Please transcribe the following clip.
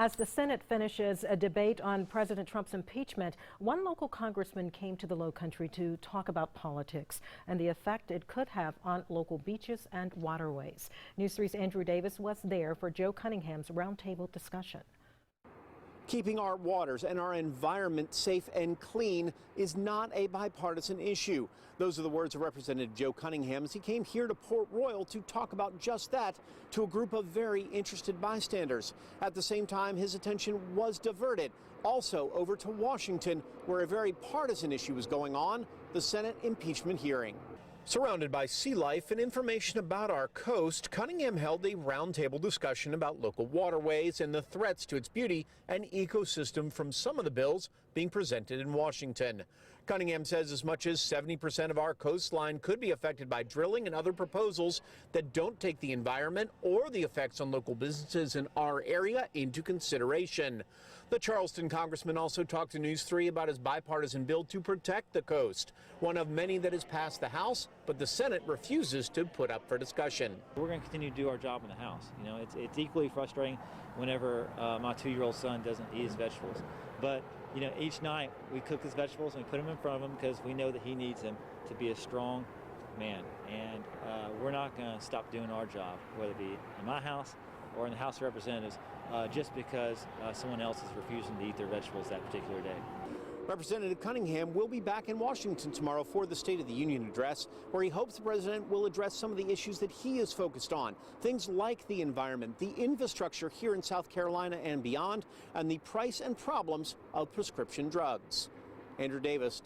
As the Senate finishes a debate on President Trump's impeachment, one local congressman came to the Lowcountry to talk about politics and the effect it could have on local beaches and waterways. News 3's Andrew Davis was there for Joe Cunningham's roundtable discussion. Keeping our waters and our environment safe and clean is not a bipartisan issue. Those are the words of Representative Joe Cunningham as he came here to Port Royal to talk about just that to a group of very interested bystanders. At the same time, his attention was diverted also over to Washington, where a very partisan issue was going on, the Senate impeachment hearing. Surrounded by sea life and information about our coast, Cunningham held a roundtable discussion about local waterways and the threats to its beauty and ecosystem from some of the bills being presented in Washington. Cunningham says as much as 70% of our coastline could be affected by drilling and other proposals that don't take the environment or the effects on local businesses in our area into consideration. The Charleston congressman also talked to News 3 about his bipartisan bill to protect the coast, one of many that has passed the House, but the Senate refuses to put up for discussion. We're going to continue to do our job in the House. You know, it's equally frustrating whenever my 2-year-old son doesn't eat his vegetables. But, you know, each night we cook his vegetables and we put them in front of him because we know that he needs them to be a strong man. And we're not going to stop doing our job, whether it be in my house or in the House of Representatives, just because someone else is refusing to eat their vegetables that particular day. Representative Cunningham will be back in Washington tomorrow for the State of the Union address, where he hopes the president will address some of the issues that he is focused on. Things like the environment, the infrastructure here in South Carolina and beyond, and the price and problems of prescription drugs. Andrew Davis,